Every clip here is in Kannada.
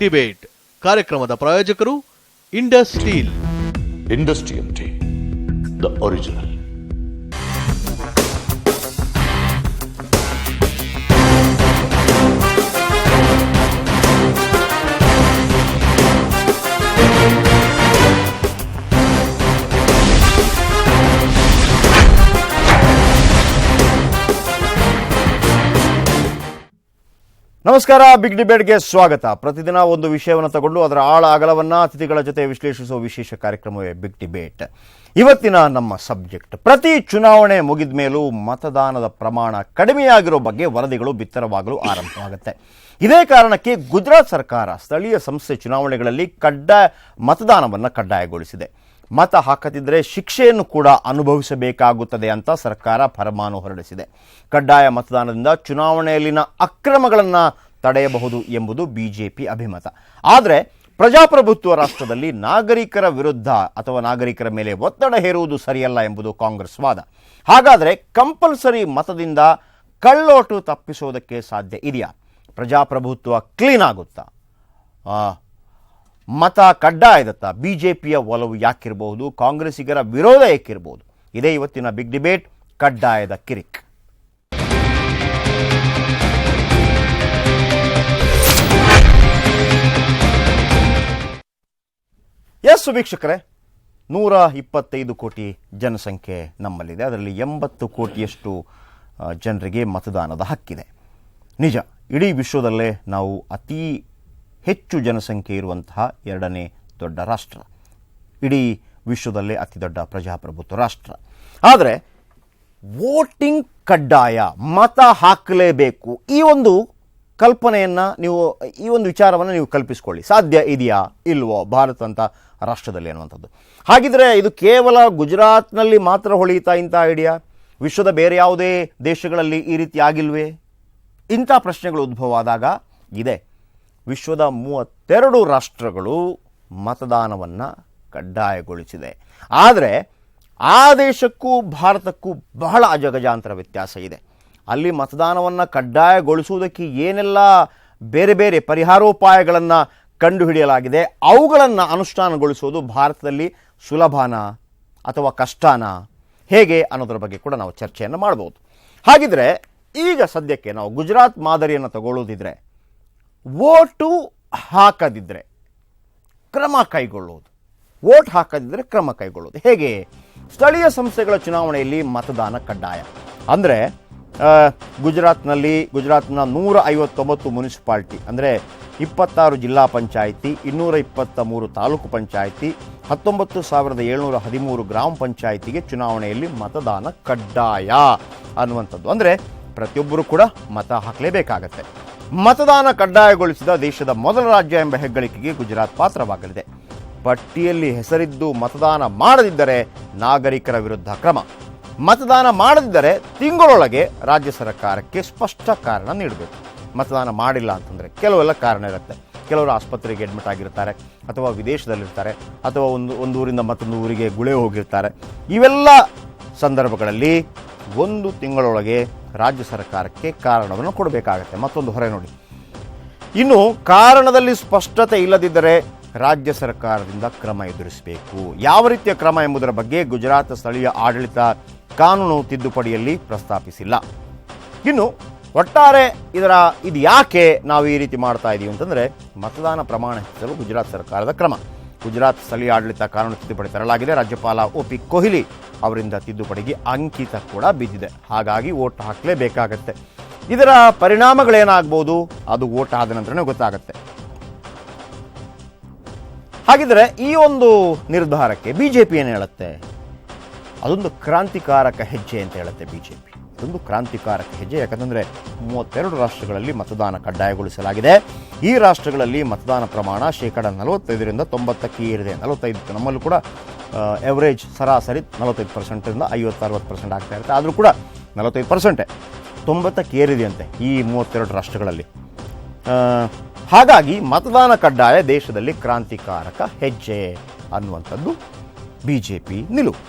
ಡಿಬೇಟ್ ಕಾರ್ಯಕ್ರಮದ ಪ್ರಾಯೋಜಕರು Indus steel. Industrial tea, the original. ನಮಸ್ಕಾರ. ಬಿಗ್ ಡಿಬೇಟ್ಗೆ ಸ್ವಾಗತ. ಪ್ರತಿದಿನ ಒಂದು ವಿಷಯವನ್ನು ತಗೊಂಡು ಅದರ ಆಳ ಅಗಲವನ್ನು ಅತಿಥಿಗಳ ಜೊತೆ ವಿಶ್ಲೇಷಿಸುವ ವಿಶೇಷ ಕಾರ್ಯಕ್ರಮವೇ ಬಿಗ್ ಡಿಬೇಟ್. ಇವತ್ತಿನ ನಮ್ಮ ಸಬ್ಜೆಕ್ಟ್, ಪ್ರತಿ ಚುನಾವಣೆ ಮುಗಿದ ಮೇಲೂ ಮತದಾನದ ಪ್ರಮಾಣ ಕಡಿಮೆಯಾಗಿರೋ ಬಗ್ಗೆ ವರದಿಗಳು ಬಿತ್ತರವಾಗಲು ಆರಂಭವಾಗುತ್ತೆ. ಇದೇ ಕಾರಣಕ್ಕೆ ಗುಜರಾತ್ ಸರ್ಕಾರ ಸ್ಥಳೀಯ ಸಂಸ್ಥೆ ಚುನಾವಣೆಗಳಲ್ಲಿ ಮತದಾನವನ್ನು ಕಡ್ಡಾಯಗೊಳಿಸಿದೆ. ಮತ ಹಾಕದಿದ್ದರೆ ಶಿಕ್ಷೆಯನ್ನು ಕೂಡ ಅನುಭವಿಸಬೇಕಾಗುತ್ತದೆ ಅಂತ ಸರ್ಕಾರ ಫರಮಾನು ಹೊರಡಿಸಿದೆ. ಕಡ್ಡಾಯ ಮತದಾನದಿಂದ ಚುನಾವಣೆಯಲ್ಲಿನ ಅಕ್ರಮಗಳನ್ನು ತಡೆಯಬಹುದು ಎಂಬುದು ಬಿಜೆಪಿ ಅಭಿಮತ. ಆದರೆ ಪ್ರಜಾಪ್ರಭುತ್ವ ರಾಷ್ಟ್ರದಲ್ಲಿ ನಾಗರಿಕರ ವಿರುದ್ಧ ಅಥವಾ ನಾಗರಿಕರ ಮೇಲೆ ಒತ್ತಡ ಹೇರುವುದು ಸರಿಯಲ್ಲ ಎಂಬುದು ಕಾಂಗ್ರೆಸ್ ವಾದ. ಹಾಗಾದರೆ ಕಂಪಲ್ಸರಿ ಮತದಿಂದ ಕಳ್ಳೋಟು ತಪ್ಪಿಸೋದಕ್ಕೆ ಸಾಧ್ಯ ಇದೆಯಾ? ಪ್ರಜಾಪ್ರಭುತ್ವ ಕ್ಲೀನ್ ಆಗುತ್ತಾ? ಮತ ಕಡ್ಡಾಯದತ್ತ ಬಿಜೆಪಿಯ ಒಲವು ಯಾಕಿರಬಹುದು? ಕಾಂಗ್ರೆಸ್ಸಿಗರ ವಿರೋಧ ಏಕಿರಬಹುದು? ಇದೇ ಇವತ್ತಿನ ಬಿಗ್ ಡಿಬೇಟ್, ಕಡ್ಡಾಯದ ಕಿರಿಕ್. ಎಸ್ ವೀಕ್ಷಕರೇ, 125 ಕೋಟಿ ಜನಸಂಖ್ಯೆ ನಮ್ಮಲ್ಲಿದೆ. ಅದರಲ್ಲಿ 80 ಕೋಟಿಯಷ್ಟು ಜನರಿಗೆ ಮತದಾನದ ಹಕ್ಕಿದೆ. ನಿಜ, ಇಡೀ ವಿಶ್ವದಲ್ಲೇ ನಾವು ಅತಿ ಹೆಚ್ಚು ಜನಸಂಖ್ಯೆ ಇರುವಂತಹ ಎರಡನೇ ದೊಡ್ಡ ರಾಷ್ಟ್ರ, ಇಡೀ ವಿಶ್ವದಲ್ಲೇ ಅತಿ ದೊಡ್ಡ ಪ್ರಜಾಪ್ರಭುತ್ವ ರಾಷ್ಟ್ರ. ಆದರೆ ವೋಟಿಂಗ್ ಕಡ್ಡಾಯ, ಮತ ಹಾಕಲೇಬೇಕು, ಈ ಒಂದು ಕಲ್ಪನೆಯನ್ನು ನೀವು, ಈ ಒಂದು ವಿಚಾರವನ್ನು ನೀವು ಕಲ್ಪಿಸ್ಕೊಳ್ಳಿ. ಸಾಧ್ಯ ಇದೆಯಾ ಇಲ್ವೋ ಭಾರತ ಅಂತ ರಾಷ್ಟ್ರದಲ್ಲಿ ಅನ್ನುವಂಥದ್ದು? ಹಾಗಿದ್ರೆ ಇದು ಕೇವಲ ಗುಜರಾತ್ನಲ್ಲಿ ಮಾತ್ರ ಹೊಳೆಯುತ್ತಾ ಇಂಥ ಐಡಿಯಾ? ವಿಶ್ವದ ಬೇರೆ ಯಾವುದೇ ದೇಶಗಳಲ್ಲಿ ಈ ರೀತಿ ಆಗಿಲ್ವೇ? ಇಂಥ ಪ್ರಶ್ನೆಗಳು ಉದ್ಭವ ಆದಾಗ ಇದೆ, ವಿಶ್ವದ 32 ರಾಷ್ಟ್ರಗಳು ಮತದಾನವನ್ನು ಕಡ್ಡಾಯಗೊಳಿಸಿದೆ. ಆದರೆ ಆ ದೇಶಕ್ಕೂ ಭಾರತಕ್ಕೂ ಬಹಳ ಅಜಗಜಾಂತರ ವ್ಯತ್ಯಾಸ ಇದೆ. ಅಲ್ಲಿ ಮತದಾನವನ್ನು ಕಡ್ಡಾಯಗೊಳಿಸುವುದಕ್ಕೆ ಏನೆಲ್ಲ ಬೇರೆ ಬೇರೆ ಪರಿಹಾರೋಪಾಯಗಳನ್ನು ಕಂಡುಹಿಡಿಯಲಾಗಿದೆ, ಅವುಗಳನ್ನು ಅನುಷ್ಠಾನಗೊಳಿಸುವುದು ಭಾರತದಲ್ಲಿ ಸುಲಭನಾ ಅಥವಾ ಕಷ್ಟನಾ, ಹೇಗೆ ಅನ್ನೋದರ ಬಗ್ಗೆ ಕೂಡ ನಾವು ಚರ್ಚೆಯನ್ನು ಮಾಡ್ಬೋದು. ಹಾಗಿದ್ರೆ ಈಗ ಸದ್ಯಕ್ಕೆ ನಾವು ಗುಜರಾತ್ ಮಾದರಿಯನ್ನು ತಗೊಳ್ಳೋದಿದ್ರೆ, ವೋಟು ಹಾಕದಿದ್ದರೆ ಕ್ರಮ ಕೈಗೊಳ್ಳುವುದು, ವೋಟ್ ಹಾಕದಿದ್ದರೆ ಕ್ರಮ ಕೈಗೊಳ್ಳುವುದು ಹೇಗೆ? ಸ್ಥಳೀಯ ಸಂಸ್ಥೆಗಳ ಚುನಾವಣೆಯಲ್ಲಿ ಮತದಾನ ಕಡ್ಡಾಯ. ಅಂದರೆ ಗುಜರಾತ್ನ 159 ಮುನ್ಸಿಪಾಲ್ಟಿ, ಅಂದರೆ 26 ಜಿಲ್ಲಾ ಪಂಚಾಯಿತಿ, 223 ತಾಲೂಕು ಪಂಚಾಯಿತಿ, 19,713 ಗ್ರಾಮ ಪಂಚಾಯಿತಿಗೆ ಚುನಾವಣೆಯಲ್ಲಿ ಮತದಾನ ಕಡ್ಡಾಯ ಅನ್ನುವಂಥದ್ದು. ಅಂದರೆ ಪ್ರತಿಯೊಬ್ಬರು ಕೂಡ ಮತ ಹಾಕಲೇಬೇಕಾಗತ್ತೆ. ಮತದಾನ ಕಡ್ಡಾಯಗೊಳಿಸಿದ ದೇಶದ ಮೊದಲ ರಾಜ್ಯ ಎಂಬ ಹೆಗ್ಗಳಿಕೆಗೆ ಗುಜರಾತ್ ಪಾತ್ರವಾಗಲಿದೆ. ಪಟ್ಟಿಯಲ್ಲಿ ಹೆಸರಿದ್ದು ಮತದಾನ ಮಾಡದಿದ್ದರೆ ನಾಗರಿಕರ ವಿರುದ್ಧ ಕ್ರಮ. ಮತದಾನ ಮಾಡದಿದ್ದರೆ ತಿಂಗಳೊಳಗೆ ರಾಜ್ಯ ಸರ್ಕಾರಕ್ಕೆ ಸ್ಪಷ್ಟ ಕಾರಣ ನೀಡಬೇಕು. ಮತದಾನ ಮಾಡಿಲ್ಲ ಅಂತಂದರೆ ಕೆಲವೆಲ್ಲ ಕಾರಣ ಇರುತ್ತೆ. ಕೆಲವರು ಆಸ್ಪತ್ರೆಗೆ ಅಡ್ಮಿಟ್ ಆಗಿರ್ತಾರೆ, ಅಥವಾ ವಿದೇಶದಲ್ಲಿರ್ತಾರೆ, ಅಥವಾ ಒಂದು ಊರಿಂದ ಮತ್ತೊಂದು ಊರಿಗೆ ಗುಳೆ ಹೋಗಿರ್ತಾರೆ. ಇವೆಲ್ಲ ಸಂದರ್ಭಗಳಲ್ಲಿ 1 ತಿಂಗಳೊಳಗೆ ರಾಜ್ಯ ಸರ್ಕಾರಕ್ಕೆ ಕಾರಣವನ್ನು ಕೊಡಬೇಕಾಗತ್ತೆ. ಮತ್ತೊಂದು ಹೊರೆ ನೋಡಿ, ಇನ್ನು ಕಾರಣದಲ್ಲಿ ಸ್ಪಷ್ಟತೆ ಇಲ್ಲದಿದ್ದರೆ ರಾಜ್ಯ ಸರ್ಕಾರದಿಂದ ಕ್ರಮ ಎದುರಿಸಬೇಕು. ಯಾವ ರೀತಿಯ ಕ್ರಮ ಎಂಬುದರ ಬಗ್ಗೆ ಗುಜರಾತ್ ಸ್ಥಳೀಯ ಆಡಳಿತ ಕಾನೂನು ತಿದ್ದುಪಡಿಯಲ್ಲಿ ಪ್ರಸ್ತಾಪಿಸಿಲ್ಲ. ಇನ್ನು ಒಟ್ಟಾರೆ ಇದು ಯಾಕೆ ನಾವು ಈ ರೀತಿ ಮಾಡ್ತಾ ಇದ್ದೀವಿ ಅಂತಂದರೆ, ಮತದಾನ ಪ್ರಮಾಣ ಹೆಚ್ಚಿಸಲು ಗುಜರಾತ್ ಸರ್ಕಾರದ ಕ್ರಮ. ಗುಜರಾತ್ ಸ್ಥಳೀಯ ಆಡಳಿತ ಕಾನೂನು ತಿದ್ದುಪಡಿ ತರಲಾಗಿದೆ. ರಾಜ್ಯಪಾಲ OP ಕೊಹ್ಲಿ ಅವರಿಂದ ತಿದ್ದುಪಡಿಗೆ ಅಂಕಿತ ಕೂಡ ಬಿದ್ದಿದೆ. ಹಾಗಾಗಿ ವೋಟ್ ಹಾಕಲೇಬೇಕಾಗತ್ತೆ. ಇದರ ಪರಿಣಾಮಗಳೇನಾಗ್ಬೋದು ಅದು ವೋಟ್ ಆದ ನಂತರನೇ ಗೊತ್ತಾಗತ್ತೆ. ಹಾಗಿದ್ರೆ ಈ ಒಂದು ನಿರ್ಧಾರಕ್ಕೆ ಬಿಜೆಪಿ ಏನು ಹೇಳುತ್ತೆ? ಅದೊಂದು ಕ್ರಾಂತಿಕಾರಕ ಹೆಜ್ಜೆ ಅಂತ ಹೇಳುತ್ತೆ ಬಿಜೆಪಿ. ಇದೊಂದು ಕ್ರಾಂತಿಕಾರಕ ಹೆಜ್ಜೆ. ಯಾಕಂತಂದರೆ 32 ರಾಷ್ಟ್ರಗಳಲ್ಲಿ ಮತದಾನ ಕಡ್ಡಾಯಗೊಳಿಸಲಾಗಿದೆ. ಈ ರಾಷ್ಟ್ರಗಳಲ್ಲಿ ಮತದಾನ ಪ್ರಮಾಣ 45% 90% ಏರಿದೆ. 45, ನಮ್ಮಲ್ಲೂ ಕೂಡ ಎವರೇಜ್ ಸರಾಸರಿ 45% 50-60% ಆಗ್ತಾ ಇರುತ್ತೆ. ಆದರೂ ಕೂಡ 45% 90% ಏರಿದೆಯಂತೆ ಈ 32 ರಾಷ್ಟ್ರಗಳಲ್ಲಿ. ಹಾಗಾಗಿ ಮತದಾನ ಕಡ್ಡಾಯ ದೇಶದಲ್ಲಿ ಕ್ರಾಂತಿಕಾರಕ ಹೆಜ್ಜೆ ಅನ್ನುವಂಥದ್ದು ಬಿಜೆಪಿ ನಿಲುವು.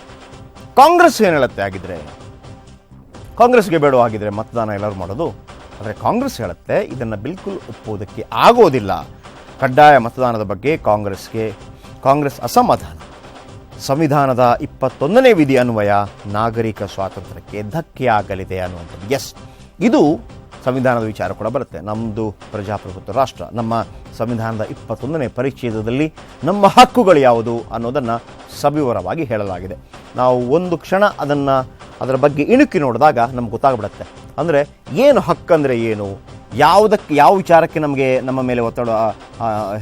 ಕಾಂಗ್ರೆಸ್ ಏನು ಹೇಳುತ್ತೆ? ಆಗಿದ್ರೆ ಕಾಂಗ್ರೆಸ್ಗೆ ಬೇಡವಾಗಿದ್ರೆ ಮತದಾನ ಎಲ್ಲರೂ ಮಾಡೋದು. ಆದರೆ ಕಾಂಗ್ರೆಸ್ ಹೇಳುತ್ತೆ ಇದನ್ನು ಬಿಲ್ಕುಲ್ ಒಪ್ಪುವುದಕ್ಕೆ ಆಗೋದಿಲ್ಲ. ಕಡ್ಡಾಯ ಮತದಾನದ ಬಗ್ಗೆ ಕಾಂಗ್ರೆಸ್ ಅಸಮಾಧಾನ. ಸಂವಿಧಾನದ 21ನೇ ವಿಧಿ ಅನ್ವಯ ನಾಗರಿಕ ಸ್ವಾತಂತ್ರ್ಯಕ್ಕೆ ಧಕ್ಕೆ ಆಗಲಿದೆ ಅನ್ನುವಂಥದ್ದು. ಎಸ್, ಇದು ಸಂವಿಧಾನದ ವಿಚಾರ ಕೂಡ ಬರುತ್ತೆ. ನಮ್ಮದು ಪ್ರಜಾಪ್ರಭುತ್ವ ರಾಷ್ಟ್ರ. ನಮ್ಮ ಸಂವಿಧಾನದ 21ನೇ ಪರಿಚ್ಛೇದದಲ್ಲಿ ನಮ್ಮ ಹಕ್ಕುಗಳು ಯಾವುದು ಅನ್ನೋದನ್ನು ಸವಿವರವಾಗಿ ಹೇಳಲಾಗಿದೆ. ನಾವು ಒಂದು ಕ್ಷಣ ಅದರ ಬಗ್ಗೆ ಇಣುಕಿ ನೋಡಿದಾಗ ನಮ್ಗೆ ಗೊತ್ತಾಗ್ಬಿಡುತ್ತೆ. ಅಂದರೆ ಏನು ಹಕ್ಕಂದರೆ ಏನು, ಯಾವ ವಿಚಾರಕ್ಕೆ ನಮ್ಮ ಮೇಲೆ ಒತ್ತಡ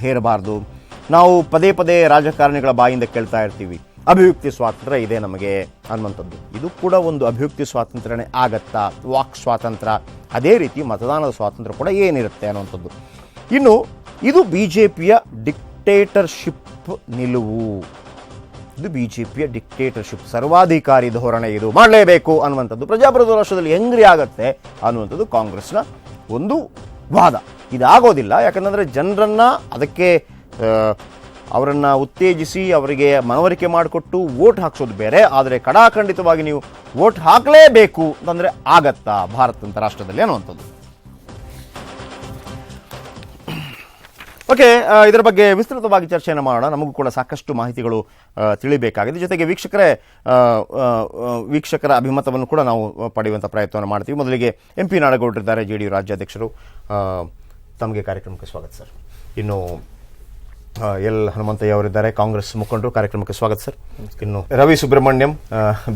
ಹೇರಬಾರ್ದು. ನಾವು ಪದೇ ಪದೇ ರಾಜಕಾರಣಿಗಳ ಬಾಯಿಂದ ಕೇಳ್ತಾ ಇರ್ತೀವಿ, ಅಭಿವ್ಯಕ್ತಿ ಸ್ವಾತಂತ್ರ್ಯ ಇದೆ ನಮಗೆ ಅನ್ನುವಂಥದ್ದು. ಇದು ಕೂಡ ಒಂದು ಅಭಿವ್ಯಕ್ತಿ ಸ್ವಾತಂತ್ರ್ಯನೇ ಆಗತ್ತಾ? ವಾಕ್ ಸ್ವಾತಂತ್ರ್ಯ, ಅದೇ ರೀತಿ ಮತದಾನದ ಸ್ವಾತಂತ್ರ್ಯ ಕೂಡ ಏನಿರುತ್ತೆ ಅನ್ನುವಂಥದ್ದು. ಇನ್ನು ಇದು BJPಯ ಡಿಕ್ಟೇಟರ್ಶಿಪ್ ನಿಲುವು. ಇದು BJPಯ ಡಿಕ್ಟೇಟರ್ಶಿಪ್, ಸರ್ವಾಧಿಕಾರಿ ಧೋರಣೆ. ಇದು ಮಾಡಲೇಬೇಕು ಅನ್ನುವಂಥದ್ದು ಪ್ರಜಾಪ್ರಭುತ್ವ ರಾಷ್ಟ್ರದಲ್ಲಿ ಹೆಂಗ್ರಿ ಆಗತ್ತೆ ಅನ್ನುವಂಥದ್ದು ಕಾಂಗ್ರೆಸ್ನ ಒಂದು ವಾದ. ಇದಾಗೋದಿಲ್ಲ. ಯಾಕಂದರೆ ಜನರನ್ನು ಅದಕ್ಕೆ ಅವರನ್ನು ಉತ್ತೇಜಿಸಿ ಅವರಿಗೆ ಮನವರಿಕೆ ಮಾಡಿಕೊಟ್ಟು ವೋಟ್ ಹಾಕ್ಸೋದು ಬೇರೆ. ಆದರೆ ಕಡಾಖಂಡಿತವಾಗಿ ನೀವು ವೋಟ್ ಹಾಕಲೇಬೇಕು ಅಂತಂದರೆ ಆಗತ್ತಾ ಭಾರತ ರಾಷ್ಟ್ರದಲ್ಲಿ ಅನ್ನುವಂಥದ್ದು. ಓಕೆ, ಇದರ ಬಗ್ಗೆ ವಿಸ್ತೃತವಾಗಿ ಚರ್ಚೆಯನ್ನು ಮಾಡೋಣ. ನಮಗೂ ಕೂಡ ಸಾಕಷ್ಟು ಮಾಹಿತಿಗಳು ತಿಳಿಬೇಕಾಗಿದೆ. ಜೊತೆಗೆ ವೀಕ್ಷಕರ ಅಭಿಮತವನ್ನು ಕೂಡ ನಾವು ಪಡೆಯುವಂಥ ಪ್ರಯತ್ನವನ್ನು ಮಾಡ್ತೀವಿ. ಮೊದಲಿಗೆ MP ನಾಡಗೌಡರಿದ್ದಾರೆ, JDU ರಾಜ್ಯಾಧ್ಯಕ್ಷರು. ತಮಗೆ ಕಾರ್ಯಕ್ರಮಕ್ಕೆ ಸ್ವಾಗತ ಸರ್. ಇನ್ನು L ಹನುಮಂತಯ್ಯ ಅವರಿದ್ದಾರೆ, ಕಾಂಗ್ರೆಸ್ ಮುಖಂಡರು, ಕಾರ್ಯಕ್ರಮಕ್ಕೆ ಸ್ವಾಗತ ಸರ್. ಇನ್ನು ರವಿ ಸುಬ್ರಹ್ಮಣ್ಯಂ,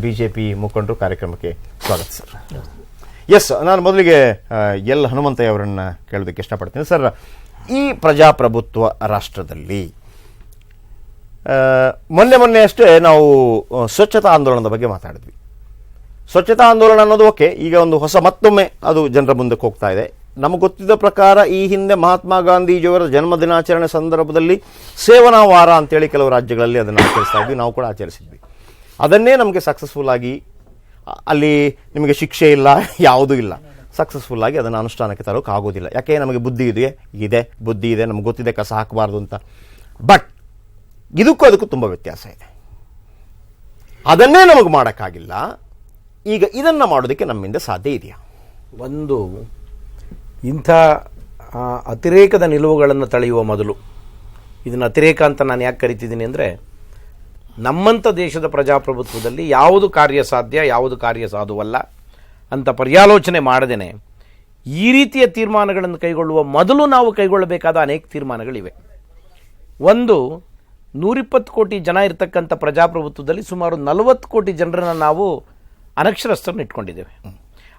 BJP ಮುಖಂಡರು, ಕಾರ್ಯಕ್ರಮಕ್ಕೆ ಸ್ವಾಗತ ಸರ್. ಎಸ್, ನಾನು ಮೊದಲಿಗೆ L ಹನುಮಂತಯ್ಯ ಅವರನ್ನು ಕೇಳೋದಕ್ಕೆ ಇಷ್ಟಪಡ್ತೀನಿ ಸರ್. ಈ ಪ್ರಜಾಪ್ರಭುತ್ವ ರಾಷ್ಟ್ರದಲ್ಲಿ ಮೊನ್ನೆ ಅಷ್ಟೇ ನಾವು ಸ್ವಚ್ಛತಾ ಆಂದೋಲನದ ಬಗ್ಗೆ ಮಾತಾಡಿದ್ವಿ. ಸ್ವಚ್ಛತಾ ಆಂದೋಲನ ಅನ್ನೋದು ಓಕೆ, ಈಗ ಒಂದು ಮತ್ತೊಮ್ಮೆ ಅದು ಜನರ ಮುಂದಕ್ಕೆ ಹೋಗ್ತಾ ಇದೆ. ನಮಗೆ ಗೊತ್ತಿದ್ದ ಪ್ರಕಾರ ಈ ಹಿಂದೆ ಮಹಾತ್ಮ ಗಾಂಧೀಜಿಯವರ ಜನ್ಮದಿನಾಚರಣೆ ಸಂದರ್ಭದಲ್ಲಿ ಸೇವನಾ ವಾರ ಅಂತೇಳಿ ಕೆಲವು ರಾಜ್ಯಗಳಲ್ಲಿ ಅದನ್ನು ಆಚರಿಸ್ತಾ ಇದ್ವಿ. ನಾವು ಕೂಡ ಆಚರಿಸಿದ್ವಿ. ಅದನ್ನೇ ನಮಗೆ ಸಕ್ಸಸ್ಫುಲ್ ಆಗಿ, ಅಲ್ಲಿ ನಿಮಗೆ ಶಿಕ್ಷೆ ಇಲ್ಲ, ಯಾವುದೂ ಇಲ್ಲ, ಸಕ್ಸಸ್ಫುಲ್ ಆಗಿ ಅದನ್ನು ಅನುಷ್ಠಾನಕ್ಕೆ ತರೋಕೆ ಆಗೋದಿಲ್ಲ. ಯಾಕೆ? ನಮಗೆ ಬುದ್ಧಿ ಇದೆ, ನಮ್ಗೆ ಗೊತ್ತಿದೆ ಕಸ ಹಾಕಬಾರ್ದು ಅಂತ. ಬಟ್ ಅದಕ್ಕೂ ತುಂಬ ವ್ಯತ್ಯಾಸ ಇದೆ. ಅದನ್ನೇ ನಮಗೆ ಮಾಡೋಕ್ಕಾಗಿಲ್ಲ. ಈಗ ಇದನ್ನು ಮಾಡೋದಕ್ಕೆ ನಮ್ಮಿಂದ ಸಾಧ್ಯ ಇದೆಯಾ? ಒಂದು ಇಂಥ ಅತಿರೇಕದ ನಿಲುವುಗಳನ್ನು ತಳೆಯುವ ಮೊದಲು, ಇದನ್ನು ಅತಿರೇಕ ಅಂತ ನಾನು ಯಾಕೆ ಕರಿತಿದ್ದೀನಿ ಅಂದರೆ, ನಮ್ಮಂಥ ದೇಶದ ಪ್ರಜಾಪ್ರಭುತ್ವದಲ್ಲಿ ಯಾವುದು ಕಾರ್ಯ ಸಾಧ್ಯ, ಯಾವುದು ಕಾರ್ಯ ಸಾಧುವಲ್ಲ ಅಂತ ಪರ್ಯಾಲೋಚನೆ ಮಾಡದೇನೆ ಈ ರೀತಿಯ ತೀರ್ಮಾನಗಳನ್ನು ಕೈಗೊಳ್ಳುವ ಮೊದಲು ನಾವು ಕೈಗೊಳ್ಳಬೇಕಾದ ಅನೇಕ ತೀರ್ಮಾನಗಳಿವೆ. ಒಂದು, 120 ಕೋಟಿ ಜನ ಇರತಕ್ಕಂಥ ಪ್ರಜಾಪ್ರಭುತ್ವದಲ್ಲಿ ಸುಮಾರು 40 ಕೋಟಿ ಜನರನ್ನು ನಾವು ಅನಕ್ಷರಸ್ಥರನ್ನು ಇಟ್ಕೊಂಡಿದ್ದೇವೆ.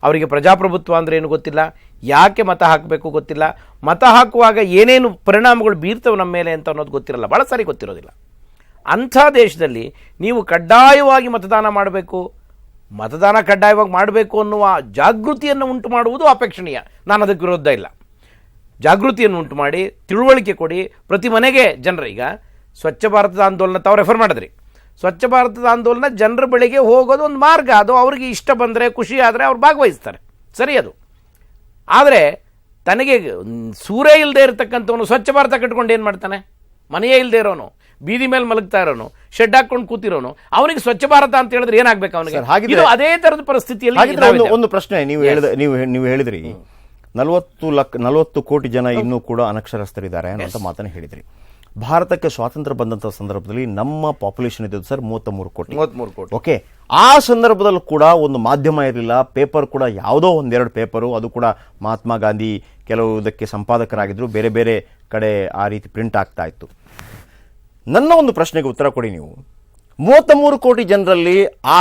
ಅವರಿಗೆ ಪ್ರಜಾಪ್ರಭುತ್ವ ಅಂದರೆ ಏನು ಗೊತ್ತಿಲ್ಲ, ಯಾಕೆ ಮತ ಹಾಕಬೇಕು ಗೊತ್ತಿಲ್ಲ, ಮತ ಹಾಕುವಾಗ ಏನೇನು ಪರಿಣಾಮಗಳು ಬೀರ್ತವೆ ನಮ್ಮ ಮೇಲೆ ಅಂತ ಅನ್ನೋದು ಗೊತ್ತಿರಲ್ಲ, ಭಾಳ ಸಾರಿ ಗೊತ್ತಿರೋದಿಲ್ಲ. ಅಂಥ ದೇಶದಲ್ಲಿ ನೀವು ಕಡ್ಡಾಯವಾಗಿ ಮತದಾನ ಮಾಡಬೇಕು, ಮತದಾನ ಕಡ್ಡಾಯವಾಗಿ ಮಾಡಬೇಕು ಅನ್ನುವ ಜಾಗೃತಿಯನ್ನು ಉಂಟು ಮಾಡುವುದು ಅಪೇಕ್ಷಣೀಯ. ನಾನು ಅದಕ್ಕೆ ವಿರೋಧ ಇಲ್ಲ. ಜಾಗೃತಿಯನ್ನು ಉಂಟು ಮಾಡಿ ತಿಳುವಳಿಕೆ ಕೊಡಿ ಪ್ರತಿ ಮನೆಗೆ ಜನರೀಗ. ಸ್ವಚ್ಛ ಭಾರತದ ಆಂದೋಲನ ತಾವು ರೆಫರ್ ಮಾಡಿದ್ರಿ. ಸ್ವಚ್ಛ ಭಾರತದ ಆಂದೋಲನ ಜನರ ಬಳಿಗೆ ಹೋಗೋದು ಒಂದು ಮಾರ್ಗ. ಅದು ಅವ್ರಿಗೆ ಇಷ್ಟ ಬಂದರೆ, ಖುಷಿ ಆದರೆ ಅವ್ರು ಭಾಗವಹಿಸ್ತಾರೆ, ಸರಿ ಅದು. ಆದರೆ ತನಗೆ ಸೂರೇ ಇಲ್ಲದೆ ಇರತಕ್ಕಂಥವನು ಸ್ವಚ್ಛ ಭಾರತ ಕಟ್ಕೊಂಡು ಏನು ಮಾಡ್ತಾನೆ? ಮನೆಯೇ ಇಲ್ಲದೆ ಇರೋನು, ಬೀದಿ ಮೇಲೆ ಮಲಗ್ತಾ ಇರೋನು, ಶೆಡ್ ಹಾಕೊಂಡು ಕೂತಿರೋನು, ಅವನಿಗೆ ಸ್ವಚ್ಛ ಭಾರತ ಅಂತ ಹೇಳಿದ್ರೆ ಏನಾಗಬೇಕು ಅವನಿಗೆ? ಇದು ಅದೇ ಥರದ ಪರಿಸ್ಥಿತಿಯಲ್ಲಿ ಒಂದು ಪ್ರಶ್ನೆ ನೀವು ಹೇಳಿದ್ರಿ, 40 ಕೋಟಿ ಜನ ಇನ್ನೂ ಕೂಡ ಅನಕ್ಷರಸ್ಥರಿದ್ದಾರೆ ಅಂತ ಮಾತನ್ನು ಹೇಳಿದ್ರಿ. ಭಾರತಕ್ಕೆ ಸ್ವಾತಂತ್ರ್ಯ ಬಂದಂಥ ಸಂದರ್ಭದಲ್ಲಿ ನಮ್ಮ ಪಾಪ್ಯುಲೇಷನ್ ಇದ್ದದ್ದು ಸರ್ 33 ಕೋಟಿ. ಓಕೆ, ಆ ಸಂದರ್ಭದಲ್ಲೂ ಕೂಡ ಒಂದು ಮಾಧ್ಯಮ ಇರಲಿಲ್ಲ, ಪೇಪರ್ ಕೂಡ ಯಾವುದೋ ಒಂದೆರಡು ಪೇಪರು, ಅದು ಕೂಡ ಮಹಾತ್ಮ ಗಾಂಧಿ ಕೆಲವುದಕ್ಕೆ ಸಂಪಾದಕರಾಗಿದ್ದರು, ಬೇರೆ ಬೇರೆ ಕಡೆ ಆ ರೀತಿ ಪ್ರಿಂಟ್ ಆಗ್ತಾ ಇತ್ತು. ನನ್ನ ಒಂದು ಪ್ರಶ್ನೆಗೆ ಉತ್ತರ ಕೊಡಿ ನೀವು. 33 ಕೋಟಿ ಜನರಲ್ಲಿ ಆ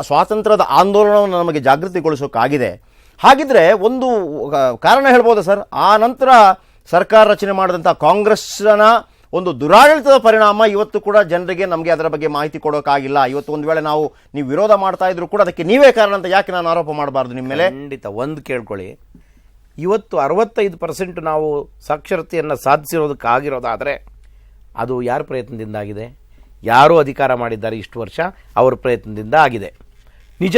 ಸ್ವಾತಂತ್ರ್ಯದ ಆಂದೋಲನವನ್ನು ನಮಗೆ ಜಾಗೃತಿಗೊಳಿಸೋಕ್ಕಾಗಿದೆ. ಹಾಗಿದ್ರೆ ಒಂದು ಕಾರಣ ಹೇಳ್ಬೋದಾ ಸರ್? ಆ ನಂತರ ಸರ್ಕಾರ ರಚನೆ ಮಾಡಿದಂಥ ಕಾಂಗ್ರೆಸ್ನ ಒಂದು ದುರಾಡಳಿತದ ಪರಿಣಾಮ ಇವತ್ತು ಕೂಡ ಜನರಿಗೆ ನಮಗೆ ಅದರ ಬಗ್ಗೆ ಮಾಹಿತಿ ಕೊಡೋಕ್ಕಾಗಿಲ್ಲ. ಇವತ್ತು ಒಂದು ವೇಳೆ ನೀವು ವಿರೋಧ ಮಾಡ್ತಾ ಇದ್ರು ಕೂಡ ಅದಕ್ಕೆ ನೀವೇ ಕಾರಣ ಅಂತ ಯಾಕೆ ನಾನು ಆರೋಪ ಮಾಡಬಾರ್ದು ನಿಮ್ಮ ಮೇಲೆ? ಖಂಡಿತ. ಒಂದು ಕೇಳ್ಕೊಳ್ಳಿ, ಇವತ್ತು 65% ನಾವು ಸಾಕ್ಷರತೆಯನ್ನು ಸಾಧಿಸಿರೋದಕ್ಕಾಗಿರೋದಾದರೆ ಅದು ಯಾರ ಪ್ರಯತ್ನದಿಂದ ಆಗಿದೆ? ಯಾರು ಅಧಿಕಾರ ಮಾಡಿದ್ದಾರೆ ಇಷ್ಟು ವರ್ಷ, ಅವರ ಪ್ರಯತ್ನದಿಂದ ಆಗಿದೆ. ನಿಜ,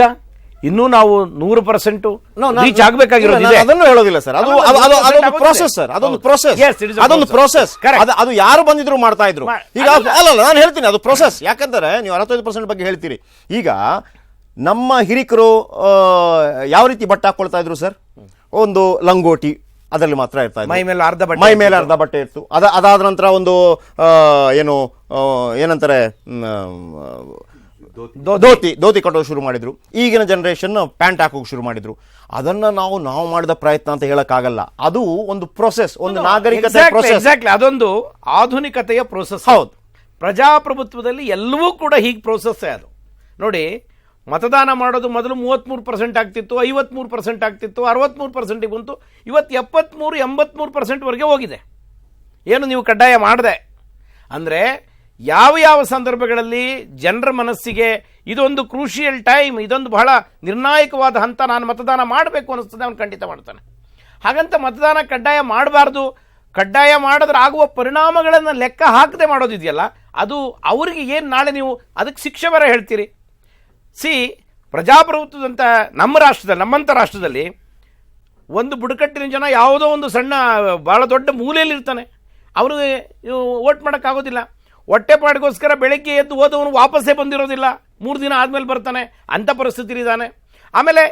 ಇನ್ನೂ ನಾವು 100% ರೀಚ್ ಆಗಬೇಕಾಗಿರೋದಿದೆ. ಅದನ್ನು ಹೇಳೋದಿಲ್ಲ ಸರ್, ಅದೊಂದು ಪ್ರೋಸೆಸ್ ಸರ್, ಅದೊಂದು ಪ್ರೋಸೆಸ್. ಅದು ಯಾರು ಬಂದಿದ್ರು ಮಾಡ್ತಾ ಇದ್ರು. ಈಗ ಅಲ್ಲ, ನಾನು ಹೇಳ್ತೀನಿ ಅದು ಪ್ರೋಸೆಸ್. ಯಾಕಂದ್ರೆ ನೀವು 65% ಬಗ್ಗೆ ಹೇಳ್ತೀರಿ. ಈಗ ನಮ್ಮ ಹಿರಿಕರು ಯಾವ ರೀತಿ ಬಟ್ಟೆ ಹಾಕೊಳ್ತಾ ಇದ್ರು ಸರ್? ಒಂದು ಲಂಗೋಟಿ, ಅದರಲ್ಲಿ ಮಾತ್ರ ಇರ್ತಾ ಇತ್ತು. ಮೈ ಮೇಲೆ ಅರ್ಧ ಬಟ್ಟೆ ಮೈ ಮೇಲೆ ಅರ್ಧ ಬಟ್ಟೆ ಇತ್ತು. ಅದಾದ ನಂತರ ಒಂದು ಏನು ಏನಂತಾರೆ ಧೋತಿ ಕಟ್ಟೋದು ಶುರು ಮಾಡಿದ್ರು. ಈಗಿನ ಜನರೇಷನ್ ಪ್ಯಾಂಟ್ ಹಾಕೋಕೆ ಶುರು ಮಾಡಿದ್ರು. ಅದನ್ನ ನಾವು ಮಾಡಿದ ಪ್ರಯತ್ನ ಅಂತ ಹೇಳಕ್ಕಾಗಲ್ಲ. ಅದು ಒಂದು ಪ್ರೊಸೆಸ್, ಒಂದು ನಾಗರಿಕತೆ ಪ್ರೊಸೆಸ್. ಎಕ್ಸಾಕ್ಟ್ಲಿ, ಅದೊಂದು ಆಧುನಿಕತೆಯ ಪ್ರೋಸೆಸ್. ಹೌದು, ಪ್ರಜಾಪ್ರಭುತ್ವದಲ್ಲಿ ಎಲ್ಲವೂ ಕೂಡ ಹೀಗೆ ಪ್ರೋಸೆಸ್ಸೇ. ಅದು ನೋಡಿ, ಮತದಾನ ಮಾಡೋದು ಮೊದಲು 33% ಆಗ್ತಿತ್ತು, 53% ಆಗ್ತಿತ್ತು, 63% ಬಂತು, ಇವತ್ತು 73-83% ವರೆಗೆ ಏನು ನೀವು ಕಡ್ಡಾಯ ಮಾಡಿದೆ ಅಂದರೆ ಯಾವ ಸಂದರ್ಭಗಳಲ್ಲಿ ಜನರ ಮನಸ್ಸಿಗೆ ಇದೊಂದು ಕ್ರೂಷಿಯಲ್ ಟೈಮ್, ಇದೊಂದು ಬಹಳ ನಿರ್ಣಾಯಕವಾದ ಹಂತ, ನಾನು ಮತದಾನ ಮಾಡಬೇಕು ಅನ್ನಿಸ್ತದೆ, ಅವನು ಖಂಡಿತ ಮಾಡ್ತಾನೆ. ಹಾಗಂತ ಮತದಾನ ಕಡ್ಡಾಯ ಮಾಡಬಾರ್ದು. ಕಡ್ಡಾಯ ಮಾಡಿದ್ರೆ ಆಗುವ ಪರಿಣಾಮಗಳನ್ನು ಲೆಕ್ಕ ಹಾಕದೆ ಮಾಡೋದಿದೆಯಲ್ಲ, ಅದು ಅವರಿಗೆ ಏನು ನಾಳೆ ನೀವು ಅದಕ್ಕೆ ಶಿಕ್ಷೆ ಬರ ಹೇಳ್ತೀರಿ. ಪ್ರಜಾಪ್ರಭುತ್ವದಂಥ ನಮ್ಮಂಥ ರಾಷ್ಟ್ರದಲ್ಲಿ ಒಂದು ಬುಡಕಟ್ಟಿನ ಜನ ಯಾವುದೋ ಒಂದು ಸಣ್ಣ ಭಾಳ ದೊಡ್ಡ ಮೂಲೆಯಲ್ಲಿರ್ತಾನೆ, ಅವನಿಗೆ ವೋಟ್ ಮಾಡೋಕ್ಕಾಗೋದಿಲ್ಲ. ಹೊಟ್ಟೆಪಾಡಿಗೋಸ್ಕರ ಬೆಳಗ್ಗೆ ಎದ್ದು ಓದೋನು ವಾಪಸ್ಸೇ ಬಂದಿರೋದಿಲ್ಲ, 3 ದಿನ ಆದಮೇಲೆ ಬರ್ತಾನೆ. ಅಂಥ ಪರಿಸ್ಥಿತಿ ಇದ್ದಾನೆ. ಆಮೇಲೆ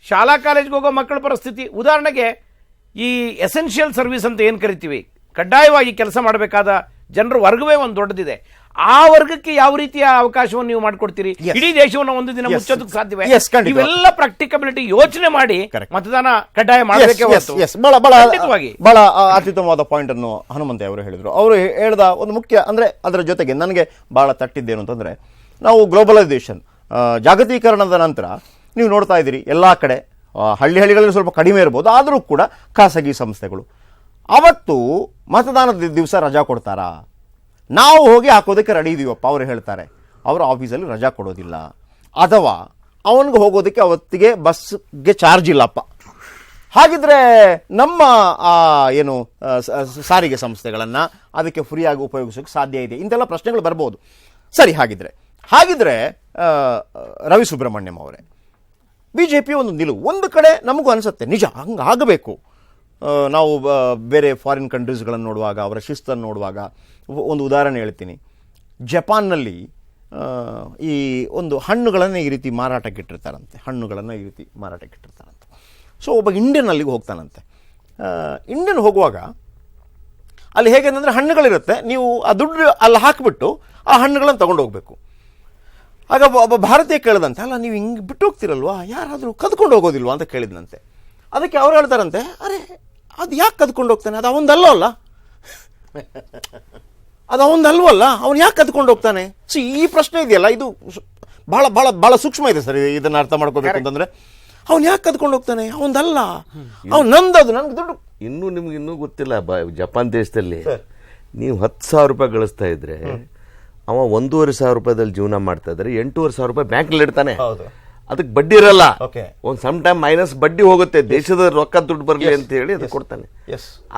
ಶಾಲಾ ಕಾಲೇಜ್ಗೆ ಹೋಗೋ ಮಕ್ಕಳ ಪರಿಸ್ಥಿತಿ, ಉದಾಹರಣೆಗೆ ಈ ಎಸೆನ್ಷಿಯಲ್ ಸರ್ವಿಸ್ ಅಂತ ಏನು ಕರಿತೀವಿ, ಕಡ್ಡಾಯವಾಗಿ ಕೆಲಸ ಮಾಡಬೇಕಾದ ಜನರ ವರ್ಗವೇ ಒಂದು ದೊಡ್ಡದಿದೆ. ಆ ವರ್ಗಕ್ಕೆ ಯಾವ ರೀತಿಯ ಅವಕಾಶವನ್ನು ನೀವು ಮಾಡಿಕೊಡ್ತೀರಿ? ಇಡೀ ದೇಶವನ್ನು ಒಂದು ದಿನ ಮುಚ್ಚೋದಕ್ಕೆ ಸಾಧ್ಯವೇ? ಇವೆಲ್ಲ ಪ್ರಾಕ್ಟಿಕಬಿಲಿಟಿ ಯೋಚನೆ ಮಾಡಿ ಮತದಾನ ಕಡ್ಡಾಯ ಮಾಡಬೇಕೆ ಹೊರತು. ಬಹಳ ಅತ್ಯುತ್ತಮವಾದ ಪಾಯಿಂಟ್ ಅನ್ನು ಹನುಮಂತ ಅವರು ಹೇಳಿದ್ರು. ಅವರು ಹೇಳಿದ ಒಂದು ಮುಖ್ಯ ಅಂದ್ರೆ ಅದರ ಜೊತೆಗೆ ನನಗೆ ಬಹಳ ತಟ್ಟಿದ್ದೇನು ಅಂತಂದ್ರೆ, ನಾವು ಗ್ಲೋಬಲೈಸೇಷನ್, ಜಾಗತೀಕರಣದ ನಂತರ ನೀವು ನೋಡ್ತಾ ಇದ್ದೀರಿ ಎಲ್ಲಾ ಕಡೆ, ಹಳ್ಳಿಗಳಲ್ಲಿ ಸ್ವಲ್ಪ ಕಡಿಮೆ ಇರ್ಬೋದು, ಆದರೂ ಕೂಡ ಖಾಸಗಿ ಸಂಸ್ಥೆಗಳು ಅವತ್ತು ಮತದಾನದ ದಿವಸ ರಜಾ ಕೊಡ್ತಾರಾ? ನಾವು ಹೋಗಿ ಹಾಕೋದಕ್ಕೆ ರೆಡಿ ಇದೀವಪ್ಪ ಅವರು ಹೇಳ್ತಾರೆ. ಅವರು ಆಫೀಸಲ್ಲಿ ರಜಾ ಕೊಡೋದಿಲ್ಲ, ಅಥವಾ ಅವನಿಗೆ ಹೋಗೋದಕ್ಕೆ ಅವತ್ತಿಗೆ ಬಸ್ಗೆ ಚಾರ್ಜ್ ಇಲ್ಲಪ್ಪ. ಹಾಗಿದ್ರೆ ನಮ್ಮ ಏನು ಸಾರಿಗೆ ಸಂಸ್ಥೆಗಳನ್ನು ಅದಕ್ಕೆ ಫ್ರೀಯಾಗಿ ಉಪಯೋಗಿಸೋಕೆ ಸಾಧ್ಯ ಇದೆ? ಇಂತೆಲ್ಲ ಪ್ರಶ್ನೆಗಳು ಬರ್ಬೋದು. ಸರಿ, ಹಾಗಿದ್ರೆ ರವಿ ಸುಬ್ರಹ್ಮಣ್ಯಂ ಅವರೇ, BJP ಒಂದು ನಿಲುವು ಒಂದು ಕಡೆ ನಮಗೂ ಅನಿಸುತ್ತೆ, ನಿಜ ಹಂಗೆ ಆಗಬೇಕು. ನಾವು ಬೇರೆ ಫಾರಿನ್ ಕಂಟ್ರೀಸ್ಗಳನ್ನು ನೋಡುವಾಗ, ಅವರ ಶಿಸ್ತನ್ನು ನೋಡುವಾಗ, ಒಂದು ಉದಾಹರಣೆ ಹೇಳ್ತೀನಿ. ಜಪಾನ್ನಲ್ಲಿ ಈ ಒಂದು ಹಣ್ಣುಗಳನ್ನು ಈ ರೀತಿ ಮಾರಾಟಕ್ಕಿಟ್ಟಿರ್ತಾರಂತೆ. ಸೊ ಒಬ್ಬ ಇಂಡಿಯನ್ ಅಲ್ಲಿಗೆ ಹೋಗ್ತಾನಂತೆ. ಇಂಡಿಯನ್ ಹೋಗುವಾಗ ಅಲ್ಲಿ ಹೇಗೆ ಅಂದರೆ ಹಣ್ಣುಗಳಿರುತ್ತೆ, ನೀವು ಆ ದುಡ್ಡು ಅಲ್ಲಿ ಹಾಕಿಬಿಟ್ಟು ಆ ಹಣ್ಣುಗಳನ್ನು ತೊಗೊಂಡು ಹೋಗಬೇಕು. ಆಗ ಒಬ್ಬ ಭಾರತೀಯ ಕೇಳಿದಂತೆ, ಅಲ್ಲ ನೀವು ಹಿಂಗೆ ಬಿಟ್ಟು ಹೋಗ್ತಿರಲ್ವಾ, ಯಾರಾದರೂ ಕದ್ಕೊಂಡು ಹೋಗೋದಿಲ್ವಾ ಅಂತ ಕೇಳಿದಂತೆ. ಅದಕ್ಕೆ ಅವ್ರು ಹೇಳ್ತಾರಂತೆ, ಅರೆ ಅದು ಯಾಕೆ ಕದ್ಕೊಂಡು ಹೋಗ್ತಾನೆ, ಅದು ಅವನದಲ್ಲವಲ್ಲ, ಅವನು ಯಾಕೆ ಕದ್ಕೊಂಡು ಹೋಗ್ತಾನೆ? ಈ ಪ್ರಶ್ನೆ ಇದೆಯಲ್ಲ, ಇದು ಬಹಳ ಬಹಳ ಬಹಳ ಸೂಕ್ಷ್ಮ ಇದೆ ಸರ್. ಇದನ್ನು ಅರ್ಥ ಮಾಡ್ಕೋಬೇಕು ಅಂತಂದ್ರೆ, ಅವ್ನು ಯಾಕೆ ಕದ್ಕೊಂಡು ಹೋಗ್ತಾನೆ, ಅವನದಲ್ಲ, ಅವ್ನು ನಂದದು, ನನಗೆ ದುಡ್ಡು. ನಿಮ್ಗೆ ಇನ್ನೂ ಗೊತ್ತಿಲ್ಲ, ಜಪಾನ್ ದೇಶದಲ್ಲಿ ನೀವು 10,000 ರೂಪಾಯಿ ಗಳಿಸ್ತಾ ಇದ್ರೆ ಅವ 1,500 ರೂಪಾಯಿದಲ್ಲಿ ಜೀವನ ಮಾಡ್ತಾ ಇದ್ರೆ 8,500 ರೂಪಾಯಿ ಬ್ಯಾಂಕ್ನಲ್ಲಿ ಇಡ್ತಾನೆ. ಅದಕ್ಕೆ ಬಡ್ಡಿ ಇರಲ್ಲ, ಒಂದು ಸಮ್ ಟೈಮ್ ಮೈನಸ್ ಬಡ್ಡಿ ಹೋಗುತ್ತೆ. ದೇಶದ ರೊಕ್ಕ ದುಡ್ಡು ಬರಲಿ ಅಂತ ಹೇಳಿ ಅದಕ್ಕೆ ಕೊಡ್ತಾನೆ.